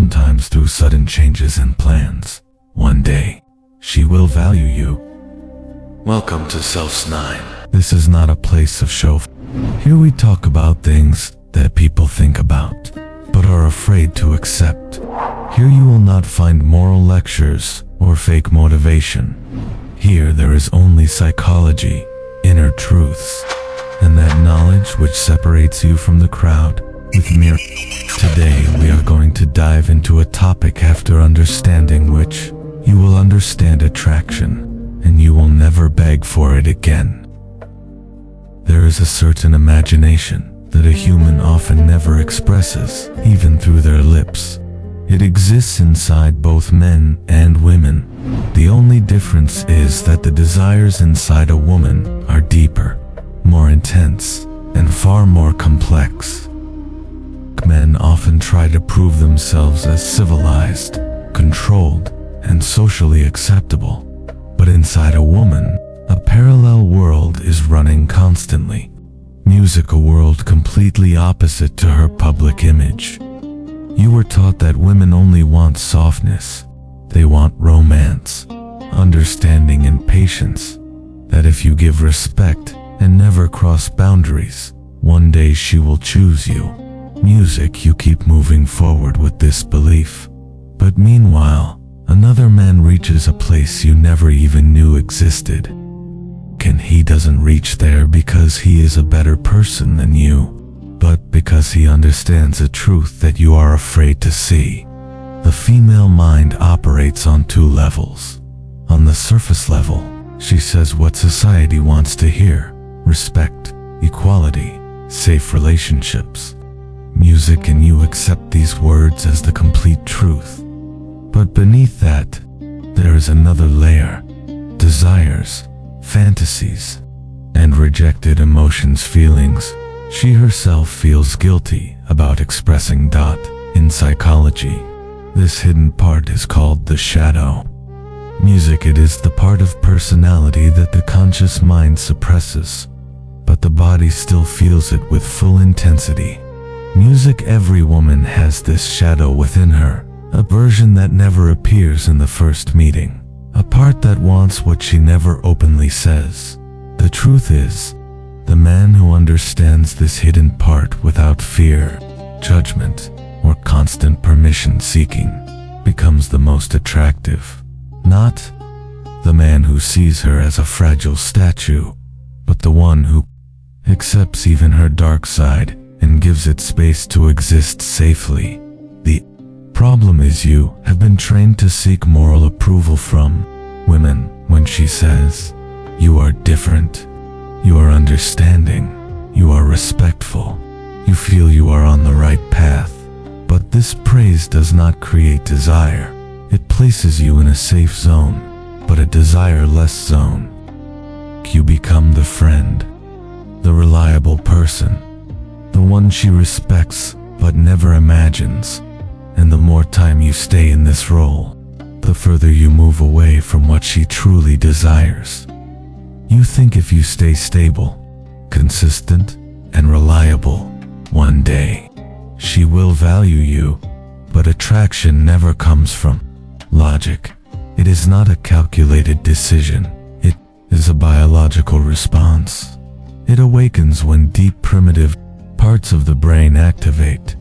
sometimes through sudden changes in plans. One day, she will value you. Welcome to Self's 9. This is not a place of show. Here we talk about things that people think about, but are afraid to accept. Here you will not find moral lectures or fake motivation. Here there is only psychology, inner truths, and that knowledge which separates you from the crowd with mere. Today we are going to dive into a topic after understanding which you will understand attraction, and you will never beg for it again. There is a certain imagination that a human often never expresses, even through their lips. It exists inside both men and women. The only difference is that the desires inside a woman are deeper, more intense, and far more complex. Men often try to prove themselves as civilized, controlled, and socially acceptable. But inside a woman, a parallel world is running constantly. Music, a world completely opposite to her public image. You were taught that women only want softness. They want romance, understanding, and patience. That if you give respect and never cross boundaries, one day she will choose you. Music, you keep moving forward with this belief. But meanwhile, another man reaches a place you never even knew existed. And he doesn't reach there because he is a better person than you, but because he understands a truth that you are afraid to see. The female mind operates on two levels. On the surface level, she says what society wants to hear: respect, equality, safe relationships. Music and you accept these words as the complete truth. But beneath that, there is another layer: desires, fantasies, and rejected emotions, feelings she herself feels guilty about expressing. In psychology, this hidden part is called the shadow. Music, it is the part of personality that the conscious mind suppresses, but the body still feels it with full intensity. Music, every woman has this shadow within her, a version that never appears in the first meeting. A part that wants what she never openly says. The truth is, the man who understands this hidden part without fear, judgment, or constant permission seeking becomes the most attractive. Not the man who sees her as a fragile statue, but the one who accepts even her dark side and gives it space to exist safely. The problem is you have been trained to seek moral approval from women. When she says, "You are different, you are understanding, you are respectful," you feel you are on the right path. But this praise does not create desire. It places you in a safe zone, but a desireless zone. You become the friend, the reliable person, the one she respects but never imagines. And the more time you stay in this role, the further you move away from what she truly desires. You think if you stay stable, consistent, and reliable, one day she will value you. But attraction never comes from logic. It is not a calculated decision. It is a biological response. It awakens when deep primitive parts of the brain activate.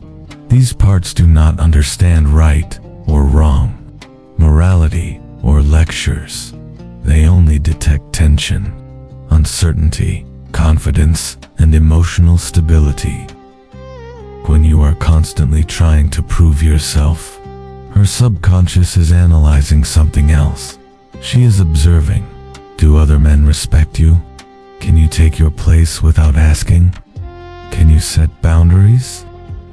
These parts do not understand right or wrong, morality or lectures. They only detect tension, uncertainty, confidence, and emotional stability. When you are constantly trying to prove yourself, her subconscious is analyzing something else. She is observing. Do other men respect you? Can you take your place without asking? Can you set boundaries?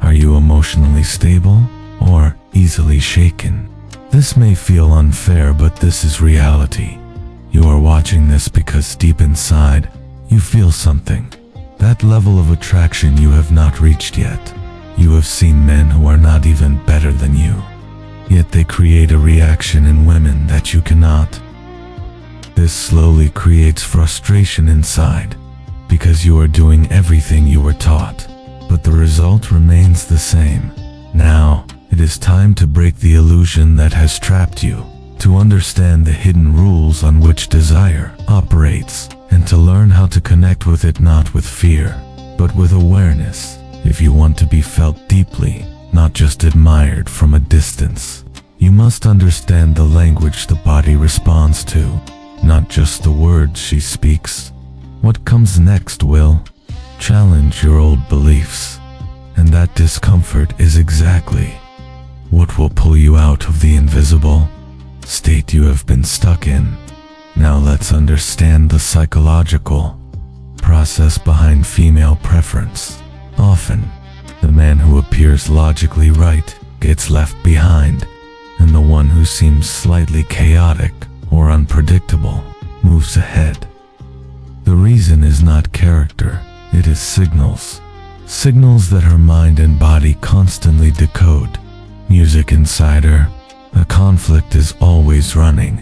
Are you emotionally stable or easily shaken? This may feel unfair, but this is reality. You are watching this because deep inside, you feel something. That level of attraction you have not reached yet. You have seen men who are not even better than you, yet they create a reaction in women that you cannot. This slowly creates frustration inside, because you are doing everything you were taught, but the result remains the same. Now, It is time to break the illusion that has trapped you, to understand the hidden rules on which desire operates, and to learn how to connect with it not with fear, but with awareness. If you want to be felt deeply, not just admired from a distance, you must understand the language the body responds to, not just the words she speaks. What comes next will challenge your old beliefs, and that discomfort is exactly what will pull you out of the invisible state you have been stuck in. Now let's understand the psychological process behind female preference. Often, the man who appears logically right gets left behind, and the one who seems slightly chaotic or unpredictable moves ahead. The reason is not character, it is signals. Signals that her mind and body constantly decode. Music inside her, a conflict is always running.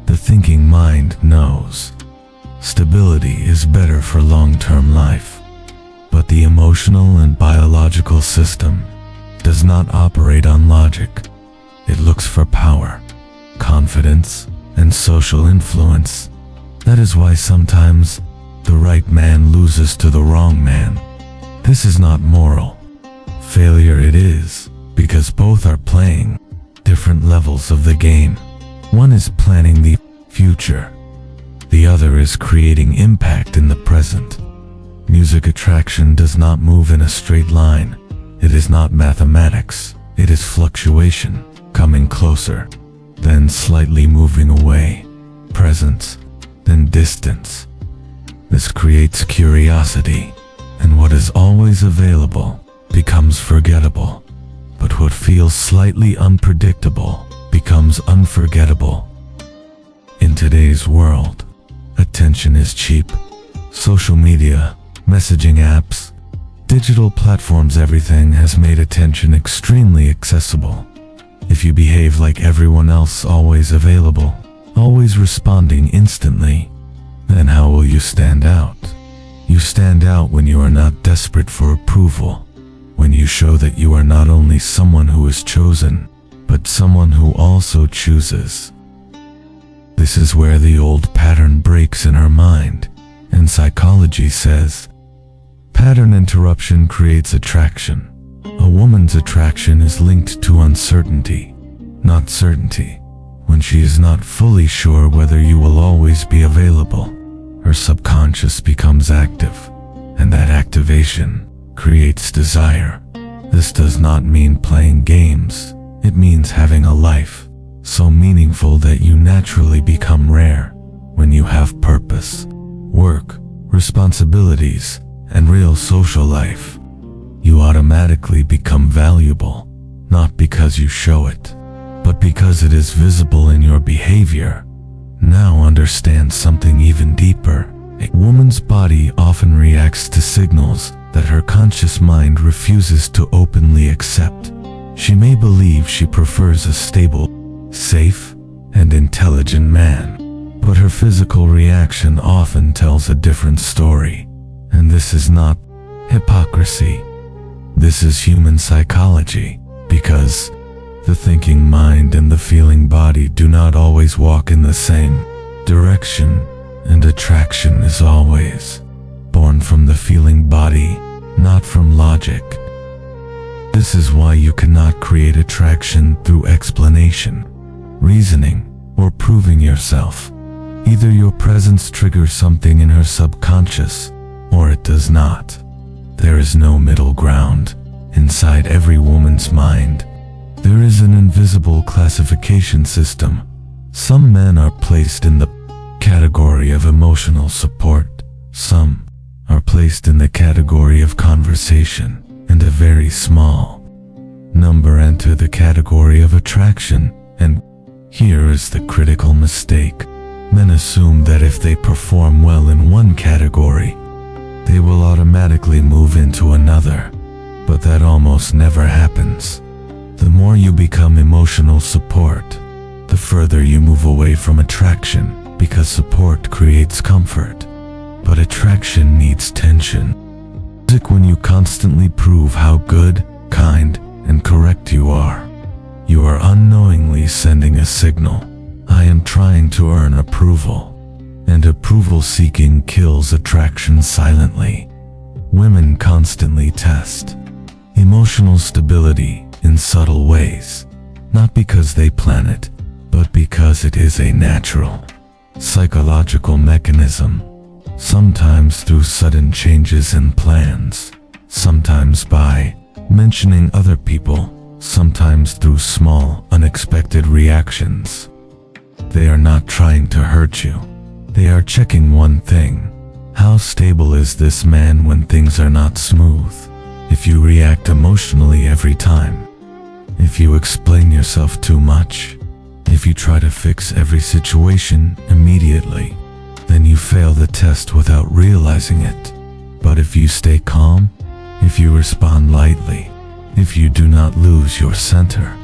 The thinking mind knows stability is better for long-term life. But the emotional and biological system does not operate on logic. It looks for power, confidence, and social influence. That is why sometimes the right man loses to the wrong man. This is not moral failure, it is because both are playing different levels of the game. One is planning the future, the other is creating impact in the present. Music attraction does not move in a straight line. It is not mathematics, it is fluctuation, coming closer, then slightly moving away, presence, then distance. This creates curiosity, and what is always available becomes forgettable. But what feels slightly unpredictable becomes unforgettable. In today's world, attention is cheap. Social media, messaging apps, digital platforms, everything has made attention extremely accessible. If you behave like everyone else, always available, always responding instantly, then how will you stand out? You stand out when you are not desperate for approval, when you show that you are not only someone who is chosen, but someone who also chooses. This is where the old pattern breaks in her mind, and psychology says, pattern interruption creates attraction. A woman's attraction is linked to uncertainty, not certainty. When she is not fully sure whether you will always be available, her subconscious becomes active, and that activation creates desire. This does not mean playing games, it means having a life so meaningful that you naturally become rare. When you have purpose, work, responsibilities, and real social life, you automatically become valuable, not because you show it, but because it is visible in your behavior. Now understand something even deeper. A woman's body often reacts to signals that her conscious mind refuses to openly accept. She may believe she prefers a stable, safe, and intelligent man, but her physical reaction often tells a different story. And this is not hypocrisy. This is human psychology, because the thinking mind and the feeling body do not always walk in the same direction, and attraction is always born from the feeling body, not from logic. This is why you cannot create attraction through explanation, reasoning, or proving yourself. Either your presence triggers something in her subconscious, or it does not. There is no middle ground. Inside every woman's mind, there is an invisible classification system. Some men are placed in the category of emotional support, some are placed in the category of conversation, and a very small number enter the category of attraction. And here is the critical mistake. Men assume that if they perform well in one category, they will automatically move into another, but that almost never happens. The more you become emotional support, the further you move away from attraction, because support creates comfort, but attraction needs tension. When you constantly prove how good, kind, and correct you are, You are unknowingly sending a signal. I am trying to earn approval. And approval seeking kills attraction silently. Women constantly test emotional stability in subtle ways, not because they plan it, but because it is a natural psychological mechanism, sometimes through sudden changes in plans, sometimes by mentioning other people, sometimes through small, unexpected reactions. They are not trying to hurt you. They are checking one thing. How stable is this man when things are not smooth? If you react emotionally every time, if you explain yourself too much, if you try to fix every situation immediately, then you fail the test without realizing it. But if you stay calm, if you respond lightly, if you do not lose your center,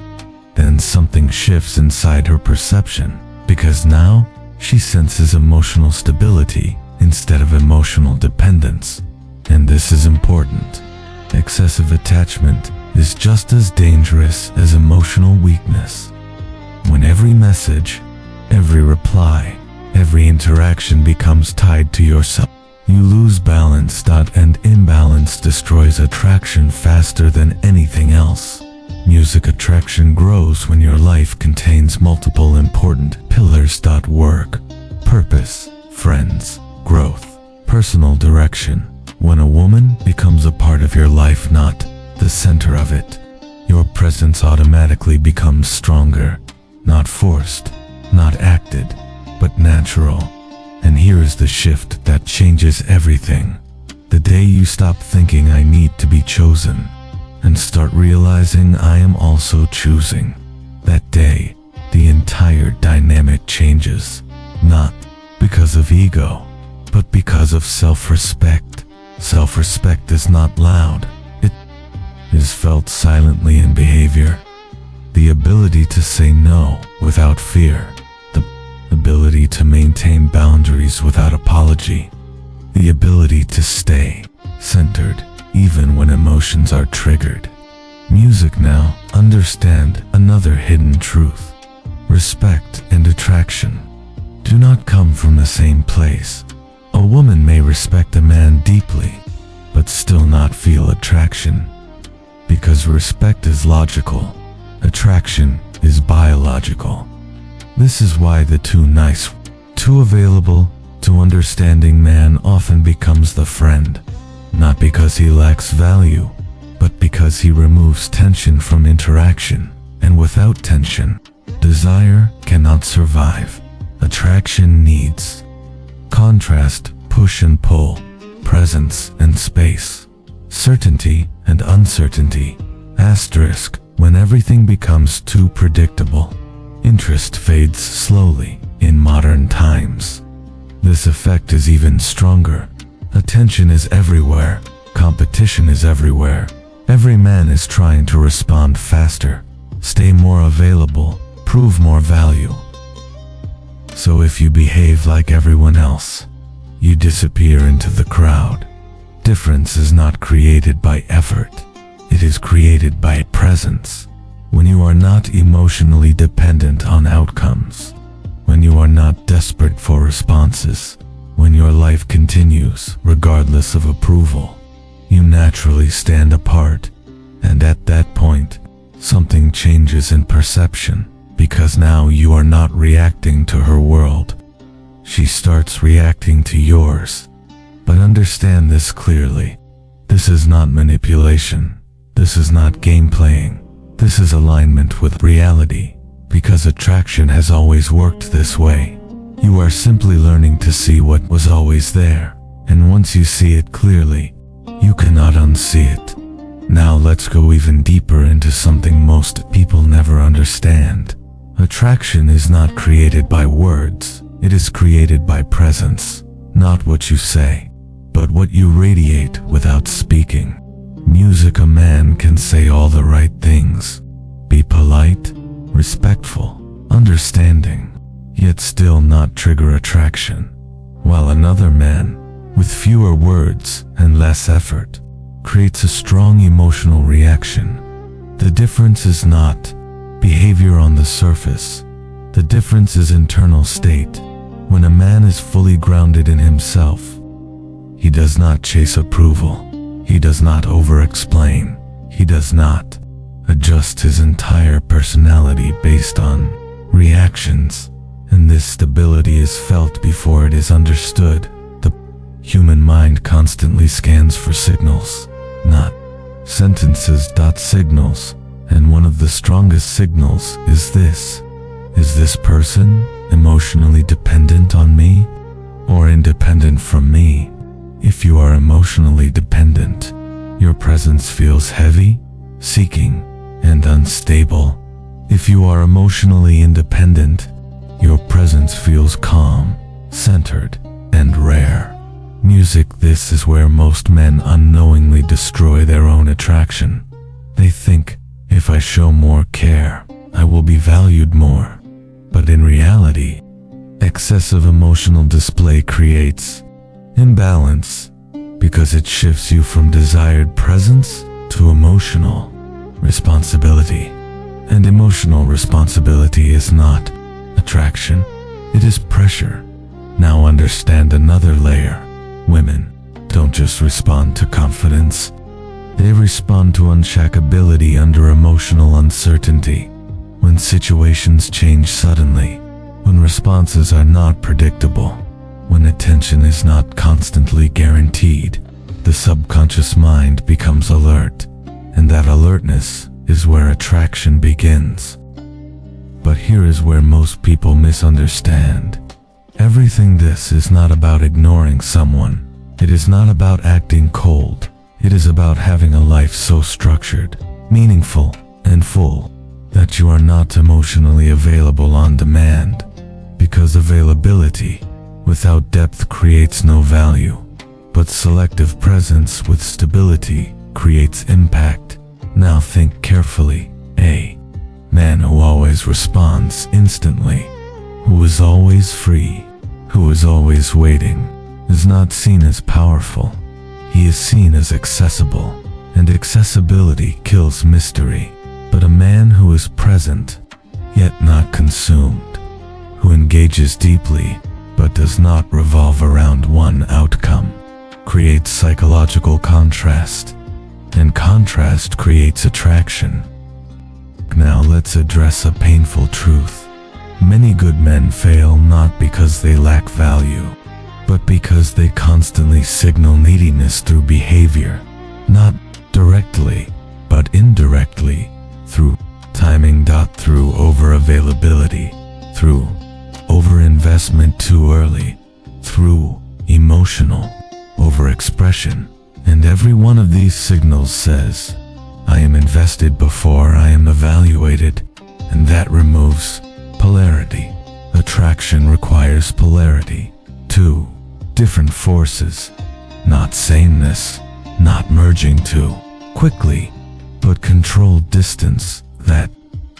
then something shifts inside her perception, because now she senses emotional stability instead of emotional dependence. And this is important. Excessive attachment is just as dangerous as emotional weakness. When every message, every reply, every interaction becomes tied to yourself, you lose balance. And imbalance destroys attraction faster than anything else. Music attraction grows when your life contains multiple important pillars. Work, purpose, friends, growth, personal direction. When a woman becomes a part of your life, not the center of it, your presence automatically becomes stronger, not forced, not acted, but natural. And here is the shift that changes everything. The day you stop thinking I need to be chosen and start realizing I am also choosing, that day, the entire dynamic changes. Not because of ego, but because of self-respect. Self-respect is not loud. It is felt silently in behavior. The ability to say no without fear. The ability to maintain boundaries without apology. The ability to stay centered even when emotions are triggered. Music now understand another hidden truth. Respect and attraction do not come from the same place. A woman may respect a man deeply, but still not feel attraction. Because respect is logical, attraction is biological. This is why the too nice, too available, too understanding man often becomes the friend. Not because he lacks value, but because he removes tension from interaction. And without tension, desire cannot survive. Attraction needs contrast, push and pull, presence and space, certainty and uncertainty. Asterisk, when everything becomes too predictable, interest fades slowly in modern times. This effect is even stronger. Attention is everywhere, competition is everywhere. Every man is trying to respond faster, stay more available, prove more value. So if you behave like everyone else, you disappear into the crowd. Difference is not created by effort, it is created by presence. When you are not emotionally dependent on outcomes, when you are not desperate for responses, when your life continues regardless of approval, you naturally stand apart. And at that point, something changes in perception, because now you are not reacting to her world. She starts reacting to yours. But understand this clearly. This is not manipulation. This is not game playing. This is alignment with reality, because attraction has always worked this way. You are simply learning to see what was always there, and once you see it clearly, you cannot unsee it. Now let's go even deeper into something most people never understand. Attraction is not created by words, it is created by presence. Not what you say, but what you radiate without speaking. Music, a man can say all the right things, be polite, respectful, understanding, yet still not trigger attraction, while another man, with fewer words and less effort, creates a strong emotional reaction. The difference is not behavior on the surface. The difference is internal state. When a man is fully grounded in himself, he does not chase approval. He does not over-explain. He does not adjust his entire personality based on reactions. And this stability is felt before it is understood. The human mind constantly scans for signals, not sentences. Signals. And one of the strongest signals is this. Is this person emotionally dependent on me or independent from me? If you are emotionally dependent, your presence feels heavy, seeking, and unstable. If you are emotionally independent, your presence feels calm, centered, and rare. Music. This is where most men unknowingly destroy their own attraction. They think, if I show more care, I will be valued more. But in reality, excessive emotional display creates imbalance because it shifts you from desired presence to emotional responsibility. And emotional responsibility is not attraction, it is pressure. Now understand another layer. Women don't just respond to confidence, they respond to unshakability under emotional uncertainty. When situations change suddenly, when responses are not predictable, when attention is not constantly guaranteed, the subconscious mind becomes alert, and that alertness is where attraction begins. But here is where most people misunderstand. Everything. This is not about ignoring someone. It is not about acting cold. It is about having a life so structured, meaningful, and full that you are not emotionally available on demand. Because availability without depth creates no value, but selective presence with stability creates impact. Now think carefully. A man who always responds instantly, who is always free, who is always waiting, is not seen as powerful. He is seen as accessible, and accessibility kills mystery. But a man who is present, yet not consumed, who engages deeply, but does not revolve around one outcome, creates psychological contrast, and contrast creates attraction. Now let's address a painful truth. Many good men fail not because they lack value, but because they constantly signal neediness through behavior, not directly, but indirectly, through timing. Through over-availability, through over-investment too early, through emotional overexpression. And every one of these signals says, I am invested before I am evaluated, and that removes polarity. Attraction requires polarity. Two different forces, not sameness, not merging too quickly, but controlled distance that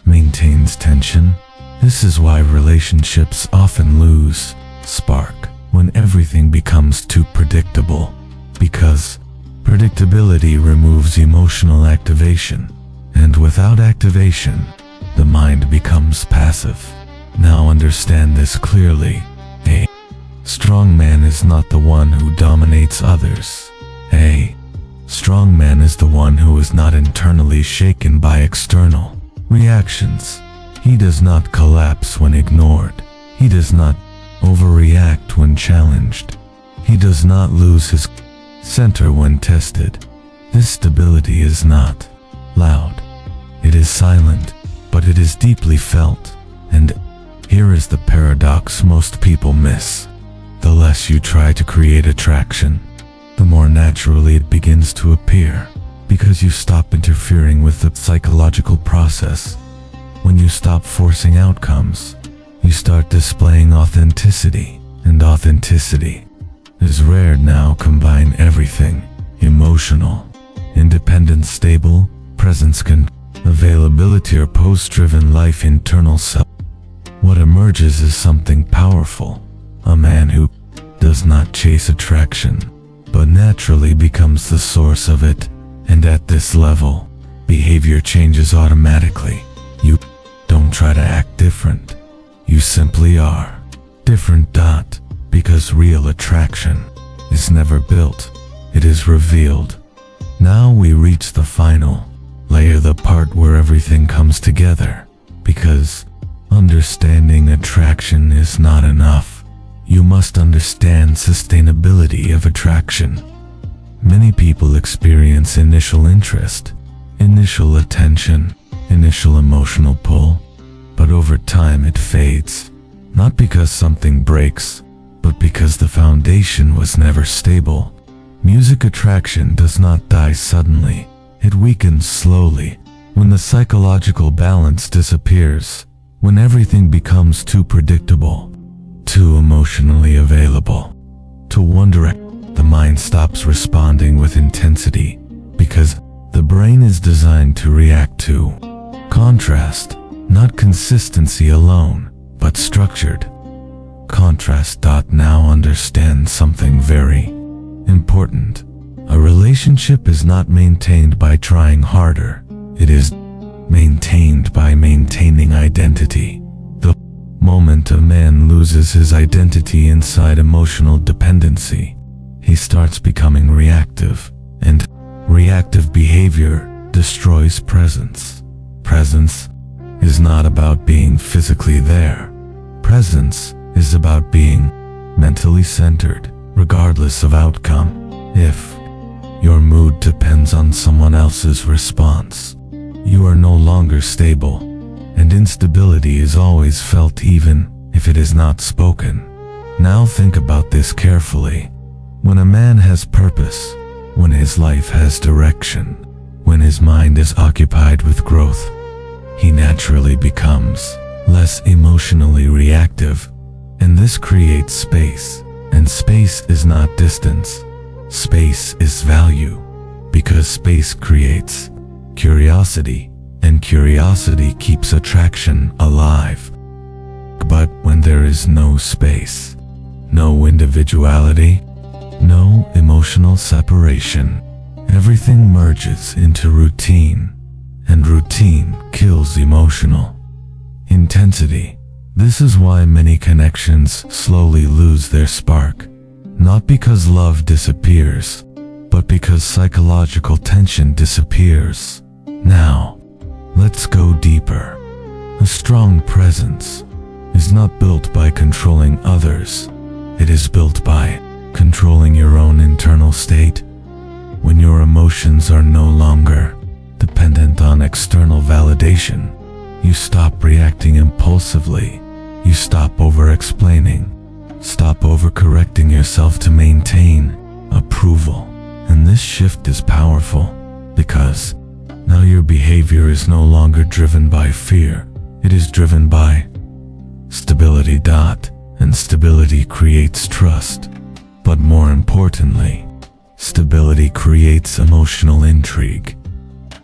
maintains tension. This is why relationships often lose spark when everything becomes too predictable, because predictability removes emotional activation, and without activation, the mind becomes passive. Now understand this clearly. A strong man is not the one who dominates others. A strong man is the one who is not internally shaken by external reactions. He does not collapse when ignored. He does not overreact when challenged. He does not lose his center when tested. This stability is not loud. It is silent, but it is deeply felt. And here is the paradox most people miss. The less you try to create attraction, the more naturally it begins to appear, because you stop interfering with the psychological process. When you stop forcing outcomes, you start displaying authenticity, and authenticity is rare. Now combine everything: emotional, independent, stable, presence, availability, or post-driven life, internal self. What emerges is something powerful. A man who does not chase attraction, but naturally becomes the source of it. And at this level, behavior changes automatically. You Don't try to act different. You simply are. Different. Because real attraction is never built, it is revealed. Now we reach the final layer, the part where everything comes together. Because understanding attraction is not enough. You must understand sustainability of attraction. Many people experience initial interest, initial attention, initial emotional pull, but over time it fades. Not because something breaks, but because the foundation was never stable. Music attraction does not die suddenly. It weakens slowly. When the psychological balance disappears, when everything becomes too predictable, too emotionally available, to one direct, the mind stops responding with intensity, because the brain is designed to react to contrast, not consistency alone, but structured contrast. Now understand something very important. A relationship is not maintained by trying harder. It is maintained by maintaining identity. The moment a man loses his identity inside emotional dependency, he starts becoming reactive, and reactive behavior destroys presence. Presence is not about being physically there. Presence is about being mentally centered, regardless of outcome. If your mood depends on someone else's response, you are no longer stable, and instability is always felt even if it is not spoken. Now think about this carefully. When a man has purpose, when his life has direction, when his mind is occupied with growth, he naturally becomes less emotionally reactive, and this creates space. And space is not distance. Space is value, because space creates curiosity, and curiosity keeps attraction alive. But when there is no space, no individuality, no emotional separation, everything merges into routine, and routine kills emotional intensity. This is why many connections slowly lose their spark, not because love disappears, but because psychological tension disappears. Now, let's go deeper. A strong presence is not built by controlling others. It is built by controlling your own internal state. When your emotions are no longer dependent on external validation, you stop reacting impulsively. You stop over-explaining, stop over-correcting yourself to maintain approval. And this shift is powerful, because now your behavior is no longer driven by fear. It is driven by stability. And stability creates trust. But more importantly, stability creates emotional intrigue.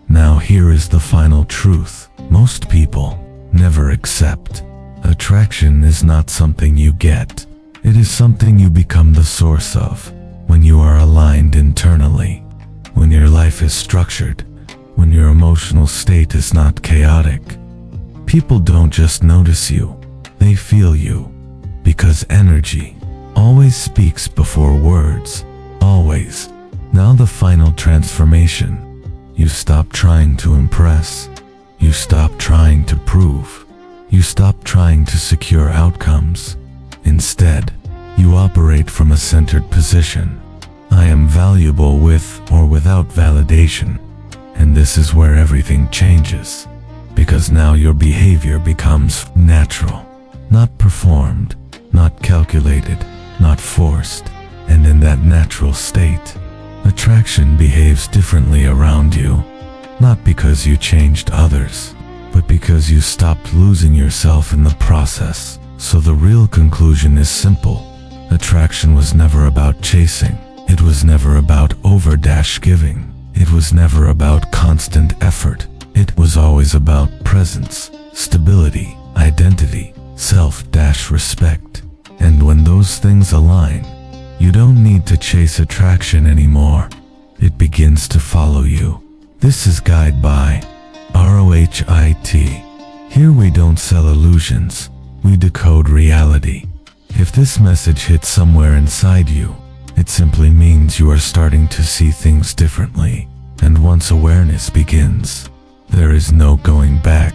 Now here is the final truth. Most people never accept. Attraction is not something you get. It is something you become the source of. When you are aligned internally, when your life is structured, when your emotional state is not chaotic, people don't just notice you, they feel you. Because energy always speaks before words. Always. Now the final transformation. You stop trying to impress. You stop trying to prove. You stop trying to secure outcomes. Instead, you operate from a centered position. I am valuable with or without validation. And this is where everything changes. Because now your behavior becomes natural, not performed, not calculated, not forced. And in that natural state, attraction behaves differently around you. Not because you changed others, but because you stopped losing yourself in the process. So the real conclusion is simple. Attraction was never about chasing. It was never about over-giving. It was never about constant effort. It was always about presence, stability, identity, self-respect. And when those things align, you don't need to chase attraction anymore. It begins to follow you. This is Guide by ROHIT. Here we don't sell illusions, we decode reality. If this message hits somewhere inside you, it simply means you are starting to see things differently. And once awareness begins, there is no going back.